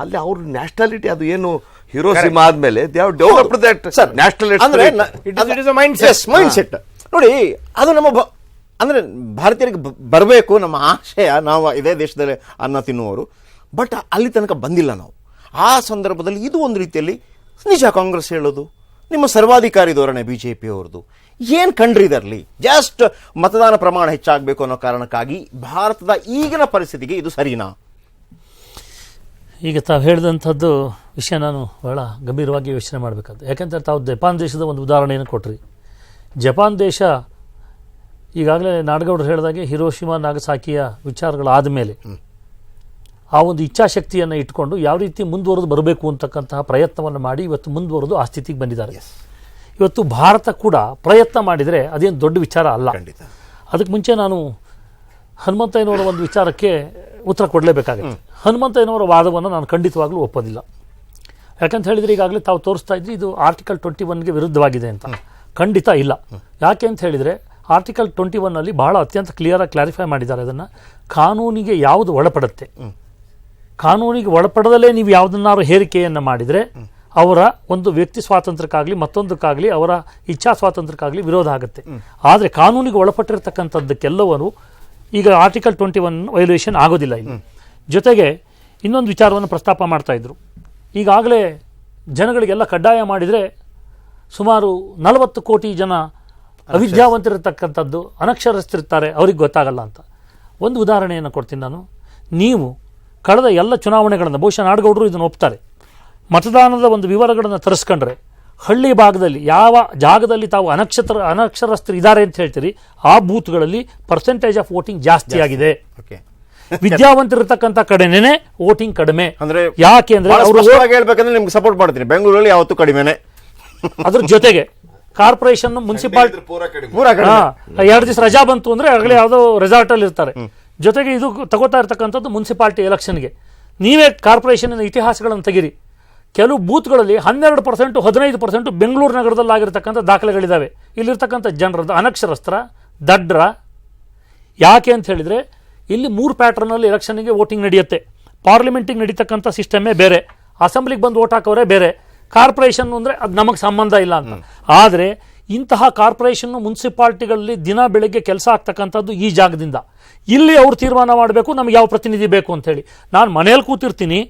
ಅಲ್ಲಿ ಅವ್ರ ನ್ಯಾಷನಾಲಿಟಿ, ಅದು ಏನು ಹಿರೋಸಿಮಾ ಆದ್ಮೇಲೆ ಮೈಂಡ್ ಸೆಟ್ ನೋಡಿ. ಅದು ನಮ್ಮ ಅಂದ್ರೆ ಭಾರತೀಯರಿಗೆ ಬರಬೇಕು ನಮ್ಮ ಆಶಯ, ನಾವು ಇದೇ ದೇಶದಲ್ಲಿ ಅನ್ನ ತಿನ್ನುವವರು. ಬಟ್ ಅಲ್ಲಿ ತನಕ ಬಂದಿಲ್ಲ ನಾವು. ಆ ಸಂದರ್ಭದಲ್ಲಿ ಇದು ಒಂದು ರೀತಿಯಲ್ಲಿ ನಿಜ ಕಾಂಗ್ರೆಸ್ ಹೇಳೋದು, ನಿಮ್ಮ ಸರ್ವಾಧಿಕಾರಿ ಧೋರಣೆ BJP ಅವ್ರದ್ದು ಏನು ಕಂಡ್ರಿ ಇದರಲ್ಲಿ? ಜಸ್ಟ್ ಮತದಾನ ಪ್ರಮಾಣ ಹೆಚ್ಚಾಗಬೇಕು ಅನ್ನೋ ಕಾರಣಕ್ಕಾಗಿ ಭಾರತದ ಈಗಿನ ಪರಿಸ್ಥಿತಿಗೆ ಇದು ಸರಿನಾ? ಈಗ ತಾವು ಹೇಳಿದಂಥದ್ದು ವಿಷಯ ನಾನು ಬಹಳ ಗಂಭೀರವಾಗಿ ಯೋಚನೆ ಮಾಡಬೇಕಾದ್ದು. ಯಾಕೆಂದರೆ ತಾವು ಜಪಾನ್ ದೇಶದ ಒಂದು ಉದಾಹರಣೆಯನ್ನು ಕೊಟ್ರಿ. ಜಪಾನ್ ದೇಶ ಈಗಾಗಲೇ ನಾಡಗೌಡರು ಹೇಳಿದಾಗೆ ಹಿರೋಶಿಮಾ ನಾಗಸಾಕಿಯ ವಿಚಾರಗಳಾದ ಮೇಲೆ ಆ ಒಂದು ಇಚ್ಛಾಶಕ್ತಿಯನ್ನು ಇಟ್ಕೊಂಡು ಯಾವ ರೀತಿ ಮುಂದುವರೆದು ಬರಬೇಕು ಅಂತಕ್ಕಂತಹ ಪ್ರಯತ್ನವನ್ನು ಮಾಡಿ ಇವತ್ತು ಮುಂದುವರೆದು ಆ ಸ್ಥಿತಿಗೆ ಬಂದಿದ್ದಾರೆ. ಇವತ್ತು ಭಾರತ ಕೂಡ ಪ್ರಯತ್ನ ಮಾಡಿದರೆ ಅದೇನು ದೊಡ್ಡ ವಿಚಾರ ಅಲ್ಲ. ಅದಕ್ಕೆ ಮುಂಚೆ ನಾನು ಹನುಮಂತಯ್ಯನವರ ಒಂದು ವಿಚಾರಕ್ಕೆ ಉತ್ತರ ಕೊಡಲೇಬೇಕಾಗುತ್ತೆ. ಹನುಮಂತಯ್ಯನವರ ವಾದವನ್ನು ನಾನು ಖಂಡಿತವಾಗ್ಲೂ ಒಪ್ಪೋದಿಲ್ಲ. ಯಾಕಂತ ಹೇಳಿದರೆ ಈಗಾಗಲೇ ತಾವು ತೋರಿಸ್ತಾ ಇದ್ರಿ ಇದು ಆರ್ಟಿಕಲ್ 21ಗೆ ವಿರುದ್ಧವಾಗಿದೆ ಅಂತ. ಖಂಡಿತ ಇಲ್ಲ. ಯಾಕೆ ಅಂತ ಹೇಳಿದರೆ ಆರ್ಟಿಕಲ್ 21ನಲ್ಲಿ ಬಹಳ ಅತ್ಯಂತ ಕ್ಲಿಯರಾಗಿ ಕ್ಲಾರಿಫೈ ಮಾಡಿದ್ದಾರೆ. ಅದನ್ನು ಕಾನೂನಿಗೆ ಯಾವುದು ಒಳಪಡುತ್ತೆ, ಕಾನೂನಿಗೆ ಒಳಪಡದಲ್ಲೇ ನೀವು ಯಾವುದನ್ನಾರು ಹೇರಿಕೆಯನ್ನು ಮಾಡಿದರೆ ಅವರ ಒಂದು ವ್ಯಕ್ತಿ ಸ್ವಾತಂತ್ರ್ಯಕ್ಕಾಗಲಿ ಮತ್ತೊಂದಕ್ಕಾಗಲಿ ಅವರ ಇಚ್ಛಾ ಸ್ವಾತಂತ್ರ್ಯಕ್ಕಾಗಲಿ ವಿರೋಧ ಆಗುತ್ತೆ. ಆದರೆ ಕಾನೂನಿಗೆ ಒಳಪಟ್ಟಿರ್ತಕ್ಕಂಥದ್ದಕ್ಕೆಲ್ಲವೂ ಈಗ ಆರ್ಟಿಕಲ್ 21 ವೈಲೇಷನ್ ಆಗೋದಿಲ್ಲ ಇಲ್ಲಿ. ಜೊತೆಗೆ ಇನ್ನೊಂದು ವಿಚಾರವನ್ನು ಪ್ರಸ್ತಾಪ ಮಾಡ್ತಾ ಇದ್ರು. ಈಗಾಗಲೇ ಜನಗಳಿಗೆಲ್ಲ ಕಡ್ಡಾಯ ಮಾಡಿದರೆ ಸುಮಾರು 40 ಕೋಟಿ ಜನ ಅವಿದ್ಯಾವಂತರಿರ್ತಕ್ಕಂಥದ್ದು, ಅನಕ್ಷರಸ್ಥರಿರ್ತಾರೆ, ಅವ್ರಿಗೆ ಗೊತ್ತಾಗಲ್ಲ ಅಂತ. ಒಂದು ಉದಾಹರಣೆಯನ್ನು ಕೊಡ್ತೀನಿ ನಾನು. ನೀವು ಕಳೆದ ಎಲ್ಲ ಚುನಾವಣೆಗಳನ್ನು ಬಹುಶಃ ನಾಡಗೌಡರು ಇದನ್ನು ಒಪ್ತಾರೆ, ಮತದಾನದ ಒಂದು ವಿವರಗಳನ್ನು ತರಿಸ್ಕೊಂಡ್ರೆ ಹಳ್ಳಿ ಭಾಗದಲ್ಲಿ ಯಾವ ಜಾಗದಲ್ಲಿ ತಾವು ಅನಕ್ಷರಸ್ಥರು ಇದ್ದಾರೆ ಅಂತ ಹೇಳ್ತೀರಿ ಆ ಬೂತ್ಗಳಲ್ಲಿ ಪರ್ಸೆಂಟೇಜ್ ಆಫ್ ವೋಟಿಂಗ್ ಜಾಸ್ತಿ ಆಗಿದೆ. ವಿದ್ಯಾವಂತರಿರ್ತಕ್ಕಂಥ ಕಡೆನೇ ವೋಟಿಂಗ್ ಕಡಿಮೆ. ಅಂದ್ರೆ ಯಾಕೆ ಅಂದ್ರೆ ಅವರು ಹೇಳ್ಬೇಕಂದ್ರೆ ನಿಮ್ಗೆ ಸಪೋರ್ಟ್ ಮಾಡ್ತೀನಿ, ಬೆಂಗಳೂರಲ್ಲಿ ಯಾವತ್ತೂ ಕಡಿಮೆನೆ. ಅದ್ರ ಜೊತೆಗೆ ಕಾರ್ಪೊರೇಷನ್ ಮುನ್ಸಿಪಾಲಿಟಿ 2 ದಿವಸ ರಜಾ ಬಂತು ಅಂದ್ರೆ ಆಗಲೇ ಯಾವುದೋ ರೆಸಾರ್ಟ್ ಅಲ್ಲಿ ಇರ್ತಾರೆ. ಜೊತೆಗೆ ಇದು ತಗೋತಾ ಇರ್ತಕ್ಕಂಥದ್ದು ಮುನ್ಸಿಪಾಲಿಟಿ ಎಲೆಕ್ಷನ್ಗೆ. ನೀವೇ ಕಾರ್ಪೊರೇಷನ್ ಇತಿಹಾಸಗಳನ್ನು ತೆಗಿರಿ, ಕೆಲವು ಬೂತ್ಗಳಲ್ಲಿ 12% 15% ಬೆಂಗಳೂರು ನಗರದಲ್ಲಿ ಆಗಿರ್ತಕ್ಕಂಥ ದಾಖಲೆಗಳಿದ್ದಾವೆ. ಇಲ್ಲಿರ್ತಕ್ಕಂಥ ಜನರದ ಅನಕ್ಷರಸ್ತ್ರ ದಡ್ರ. ಯಾಕೆ ಅಂತ ಹೇಳಿದ್ರೆ ಇಲ್ಲಿ 3 ಪ್ಯಾಟರ್ನಲ್ಲಿ ಎಲೆಕ್ಷನ್ಗೆ ವೋಟಿಂಗ್ ನಡೆಯುತ್ತೆ. ಪಾರ್ಲಿಮೆಂಟಿಗೆ ನಡೀತಕ್ಕಂಥ ಸಿಸ್ಟಮೇ ಬೇರೆ, ಅಸೆಂಬ್ಲಿಗೆ ಬಂದು ವೋಟ್ ಹಾಕೋರೇ ಬೇರೆ, ಕಾರ್ಪೊರೇಷನ್ ಅಂದರೆ ಅದು ನಮಗೆ ಸಂಬಂಧ ಇಲ್ಲ ಅಂತ. ಆದರೆ ಇಂತಹ ಕಾರ್ಪೊರೇಷನ್ ಮುನ್ಸಿಪಾಲ್ಟಿಗಳಲ್ಲಿ ದಿನ ಬೆಳಗ್ಗೆ ಕೆಲಸ ಆಗ್ತಕ್ಕಂಥದ್ದು ಈ ಜಾಗದಿಂದ. ಇಲ್ಲಿ ಅವರು ತೀರ್ಮಾನ ಮಾಡಬೇಕು ನಮಗೆ ಯಾವ ಪ್ರತಿನಿಧಿ ಬೇಕು ಅಂತ ಹೇಳಿ. ನಾನು ಮನೇಲಿ ಕೂತಿರ್ತೀನಿ,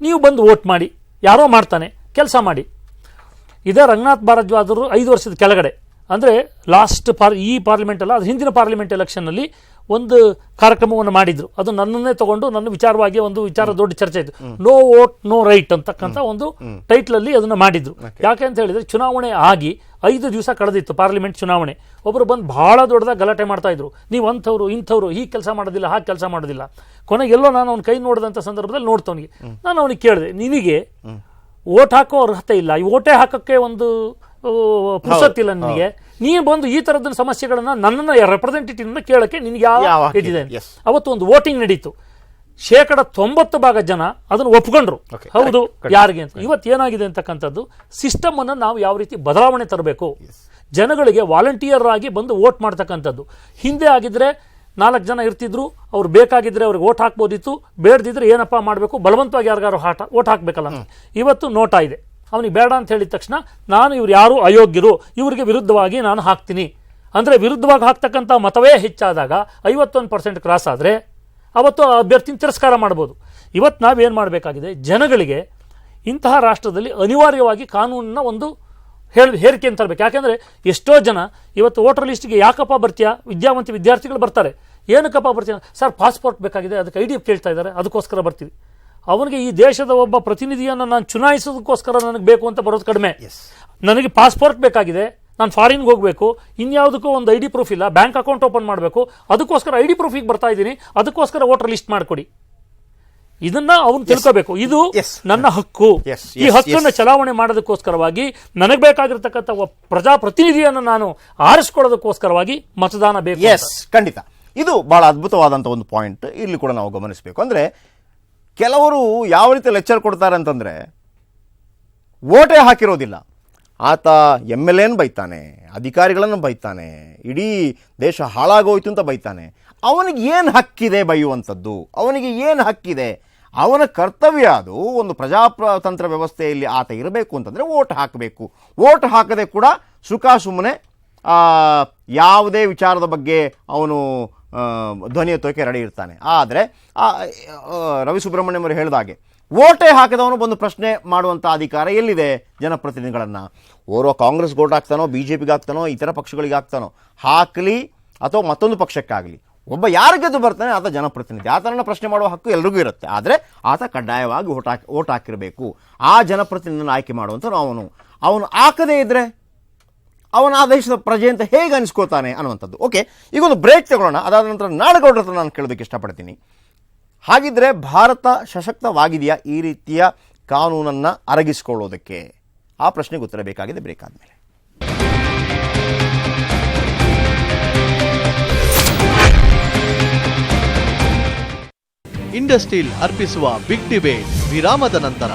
ನೀವು ಬಂದು ವೋಟ್ ಮಾಡಿ, ಯಾರೋ ಮಾಡ್ತಾನೆ, ಕೆಲಸ ಮಾಡಿ. ಇದೇ ರಂಗನಾಥ್ ಭಾರದ್ವಾಜರು 5 ವರ್ಷದ ಕೆಳಗಡೆ ಅಂದರೆ ಲಾಸ್ಟ್ ಈ ಪಾರ್ಲಿಮೆಂಟ್ ಅಲ್ಲ, ಅದು ಹಿಂದಿನ ಪಾರ್ಲಿಮೆಂಟ್ ಎಲೆಕ್ಷನ್ನಲ್ಲಿ ಒಂದು ಕಾರ್ಯಕ್ರಮವನ್ನು ಮಾಡಿದ್ರು. ಅದು ನನ್ನನ್ನೇ ತಗೊಂಡು ನನ್ನ ವಿಚಾರವಾಗಿ ಒಂದು ವಿಚಾರ ದೊಡ್ಡ ಚರ್ಚೆ ಆಯಿತು. ನೋ ವೋಟ್ ನೋ ರೈಟ್ ಅಂತಕ್ಕಂಥ ಒಂದು ಟೈಟ್ಲ್ ಅಲ್ಲಿ ಅದನ್ನು ಮಾಡಿದ್ರು. ಯಾಕೆ ಅಂತ ಹೇಳಿದ್ರೆ ಚುನಾವಣೆ ಆಗಿ 5 ದಿವಸ ಕಳೆದಿತ್ತು ಪಾರ್ಲಿಮೆಂಟ್ ಚುನಾವಣೆ. ಒಬ್ಬರು ಬಂದು ಬಹಳ ದೊಡ್ಡದಾಗಿ ಗಲಾಟೆ ಮಾಡ್ತಾ ಇದ್ರು, ನೀವು ಅಂಥವ್ರು ಇಂಥವ್ರು ಹೀಗೆ ಕೆಲಸ ಮಾಡೋದಿಲ್ಲ ಹಾಗೆ ಕೆಲಸ ಮಾಡೋದಿಲ್ಲ. ಕೊನೆಗೆಲ್ಲೋ ನಾನು ಅವ್ನ ಕೈ ನೋಡಿದಂಥ ಸಂದರ್ಭದಲ್ಲಿ ನೋಡ್ತವನಿಗೆ ನಾನು ಅವನಿಗೆ ಕೇಳಿದೆ, ನಿನಗೆ ವೋಟ್ ಹಾಕೋ ಅರ್ಹತೆ ಇಲ್ಲ, ಈ ವೋಟೇ ಹಾಕೋಕ್ಕೆ ಒಂದು ಪುರ್ಸತ್ತಿಲ್ಲ ನಿನಗೆ, ನೀನು ಬಂದು ಈ ತರದ ಸಮಸ್ಯೆಗಳನ್ನ ನನ್ನನ್ನ ರೆಪ್ರೆಸೆಂಟೇಟಿವ್ ಕೇಳಕ್ಕೆ ನಿನ್ಗೆ ಯಾವ ಇದಿದೆ. ಅವತ್ತು ಒಂದು ವೋಟಿಂಗ್ ನಡೀತು, 90% ಜನ ಅದನ್ನು ಒಪ್ಕೊಂಡ್ರು, ಹೌದು ಯಾರಿಗೆ ಅಂತ. ಇವತ್ತು ಏನಾಗಿದೆ ಅಂತಕ್ಕಂಥದ್ದು ಸಿಸ್ಟಮ್ ಅನ್ನು ನಾವು ಯಾವ ರೀತಿ ಬದಲಾವಣೆ ತರಬೇಕು, ಜನಗಳಿಗೆ ವಾಲಂಟಿಯರ್ ಆಗಿ ಬಂದು ವೋಟ್ ಮಾಡ್ತಕ್ಕಂಥದ್ದು. ಹಿಂದೆ ಆಗಿದ್ರೆ 4 ಜನ ಇರ್ತಿದ್ರು, ಅವ್ರು ಬೇಕಾಗಿದ್ರೆ ಅವ್ರಿಗೆ ವೋಟ್ ಹಾಕ್ಬೋದಿತ್ತು, ಬೇಡದಿದ್ರೆ ಏನಪ್ಪಾ ಮಾಡಬೇಕು, ಬಲವಂತವಾಗಿ ಯಾರಿಗಾರು ವೋಟ್ ಹಾಕ್ಬೇಕಲ್ಲ. ಇವತ್ತು ನೋಟಾ ಇದೆ, ಅವನಿಗೆ ಬೇಡ ಅಂತ ಹೇಳಿದ ತಕ್ಷಣ ನಾನು ಇವ್ರು ಯಾರು ಅಯೋಗ್ಯರು, ಇವರಿಗೆ ವಿರುದ್ಧವಾಗಿ ನಾನು ಹಾಕ್ತೀನಿ ಅಂದರೆ ವಿರುದ್ಧವಾಗಿ ಹಾಕ್ತಕ್ಕಂಥ ಮತವೇ ಹೆಚ್ಚಾದಾಗ 51% ಕ್ರಾಸ್ ಆದರೆ ಅವತ್ತು ಅಭ್ಯರ್ಥಿನ ತಿರಸ್ಕಾರ ಮಾಡ್ಬೋದು. ಇವತ್ತು ನಾವೇನು ಮಾಡಬೇಕಾಗಿದೆ, ಜನಗಳಿಗೆ ಇಂತಹ ರಾಷ್ಟ್ರದಲ್ಲಿ ಅನಿವಾರ್ಯವಾಗಿ ಕಾನೂನಿನ ಒಂದು ಹೇರಿಕೆ ಅಂತ ತರಬೇಕು. ಯಾಕೆಂದರೆ ಎಷ್ಟೋ ಜನ ಇವತ್ತು ವೋಟರ್ ಲಿಸ್ಟ್ಗೆ ಯಾಕಪ್ಪ ಬರ್ತೀಯಾ, ವಿದ್ಯಾರ್ಥಿಗಳು ಬರ್ತಾರೆ, ಏನಕ್ಕಪ್ಪ ಬರ್ತೀಯ ಸರ್ ಪಾಸ್ಪೋರ್ಟ್ ಬೇಕಾಗಿದೆ, ಅದಕ್ಕೆ ID ಕೇಳ್ತಾ ಇದ್ದಾರೆ, ಅದಕ್ಕೋಸ್ಕರ ಬರ್ತೀವಿ. ಅವನಿಗೆ ಈ ದೇಶದ ಒಬ್ಬ ಪ್ರತಿನಿಧಿಯನ್ನು ನಾನು ಚುನಾಯಿಸೋದಕ್ಕೋಸ್ಕರ ನನಗೆ ಬೇಕು ಅಂತ ಬರೋದು ಕಡಿಮೆ. ನನಗೆ ಪಾಸ್ಪೋರ್ಟ್ ಬೇಕಾಗಿದೆ, ನಾನು ಫಾರಿನ್ಗೆ ಹೋಗಬೇಕು, ಇನ್ಯಾವುದಕ್ಕೂ ಒಂದು ID ಪ್ರೂಫ್ ಇಲ್ಲ, ಬ್ಯಾಂಕ್ ಅಕೌಂಟ್ ಓಪನ್ ಮಾಡಬೇಕು, ಅದಕ್ಕೋಸ್ಕರ ID ಪ್ರೂಫಿಗೆ ಬರ್ತಾ ಇದ್ದೀನಿ, ಅದಕ್ಕೋಸ್ಕರ ವೋಟರ್ ಲಿಸ್ಟ್ ಮಾಡಿಕೊಡಿ. ಇದನ್ನ ಅವನು ತಿಳ್ಕೋಬೇಕು, ಇದು ನನ್ನ ಹಕ್ಕು. ಈ ಹಕ್ಕನ್ನು ಚಲಾವಣೆ ಮಾಡೋದಕ್ಕೋಸ್ಕರವಾಗಿ ನನಗೆ ಬೇಕಾಗಿರ್ತಕ್ಕಂಥ ಪ್ರಜಾಪ್ರತಿನಿಧಿಯನ್ನು ನಾನು ಆರಿಸ್ಕೊಳ್ಳೋದಕ್ಕೋಸ್ಕರವಾಗಿ ಮತದಾನ ಬೇಕು. ಖಂಡಿತ ಇದು ಬಹಳ ಅದ್ಭುತವಾದಂಥ ಒಂದು ಪಾಯಿಂಟ್ ಇಲ್ಲಿ ಕೂಡ ನಾವು ಗಮನಿಸಬೇಕು. ಅಂದರೆ ಕೆಲವರು ಯಾವ ರೀತಿ ಲೆಕ್ಚರ್ ಕೊಡ್ತಾರೆ ಅಂತಂದರೆ, ವೋಟೇ ಹಾಕಿರೋದಿಲ್ಲ, ಆತ MLA ಬೈತಾನೆ, ಅಧಿಕಾರಿಗಳನ್ನು ಬೈತಾನೆ, ಇಡೀ ದೇಶ ಹಾಳಾಗೋಯ್ತು ಅಂತ ಬೈತಾನೆ. ಅವನಿಗೆ ಏನು ಹಕ್ಕಿದೆ ಬೈಯುವಂಥದ್ದು, ಅವನಿಗೆ ಏನು ಹಕ್ಕಿದೆ? ಅವನ ಕರ್ತವ್ಯ ಅದು. ಒಂದು ಪ್ರಜಾತಂತ್ರ ವ್ಯವಸ್ಥೆಯಲ್ಲಿ ಆತ ಇರಬೇಕು ಅಂತಂದರೆ ವೋಟ್ ಹಾಕಬೇಕು. ವೋಟ್ ಹಾಕದೆ ಕೂಡ ಸುಖ ಸುಮ್ಮನೆ ಯಾವುದೇ ವಿಚಾರದ ಬಗ್ಗೆ ಅವನು ಧ್ವನಿ ಎತ್ತೋಕೆ ರೆಡಿ ಇರ್ತಾನೆ. ಆದರೆ ರವಿ ಸುಬ್ರಹ್ಮಣ್ಯಂ ಅವರು ಹೇಳಿದಾಗೆ ವೋಟೇ ಹಾಕಿದವನು ಬಂದು ಪ್ರಶ್ನೆ ಮಾಡುವಂಥ ಅಧಿಕಾರ ಎಲ್ಲಿದೆ ಜನಪ್ರತಿನಿಧಿಗಳನ್ನು? ಓರ್ವ ಕಾಂಗ್ರೆಸ್ಗೆ ವೋಟ್ ಹಾಕ್ತಾನೋ, BJPಗೆ ಹಾಕ್ತಾನೋ, ಇತರ ಪಕ್ಷಗಳಿಗೆ ಹಾಕ್ತಾನೋ, ಹಾಕಲಿ ಅಥವಾ ಮತ್ತೊಂದು ಪಕ್ಷಕ್ಕಾಗಲಿ, ಒಬ್ಬ ಯಾರು ಗೆದ್ದು ಬರ್ತಾನೆ ಆತ ಜನಪ್ರತಿನಿಧಿ, ಆತನನ್ನು ಪ್ರಶ್ನೆ ಮಾಡುವ ಹಕ್ಕು ಎಲ್ರಿಗೂ ಇರುತ್ತೆ. ಆದರೆ ಆತ ಕಡ್ಡಾಯವಾಗಿ ವೋಟ್ ಹಾಕಿರಬೇಕು. ಆ ಜನಪ್ರತಿನಿಧಿಯನ್ನು ಆಯ್ಕೆ ಮಾಡುವಂಥ ಅವನು ಹಾಕದೇ ಇದ್ದರೆ ಅವನ ಆ ದೇಶದ ಪ್ರಜೆ ಅಂತ ಹೇಗೆ ಅನಿಸ್ಕೋತಾನೆ ಅನ್ನುವಂಥದ್ದು. ಓಕೆ, ಈಗೊಂದು ಬ್ರೇಕ್ ತಗೊಳ್ಳೋಣ. ಅದಾದ ನಂತರ ನಾಡಗೌಡರ ಹತ್ರ ನಾನು ಕೇಳೋದಕ್ಕೆ ಇಷ್ಟಪಡ್ತೀನಿ. ಹಾಗಿದ್ರೆ ಭಾರತ ಸಶಕ್ತವಾಗಿದೆಯಾ ಈ ರೀತಿಯ ಕಾನೂನನ್ನು ಅರಗಿಸಿಕೊಳ್ಳೋದಕ್ಕೆ? ಆ ಪ್ರಶ್ನೆಗೆ ಉತ್ತರ ಬೇಕಾಗಿದೆ ಬ್ರೇಕ್ ಆದಮೇಲೆ. ಇಂಡಸ್ಟ್ರೀಲ್ ಅರ್ಪಿಸುವ ಬಿಗ್ ಡಿಬೇಟ್ ವಿರಾಮದ ನಂತರ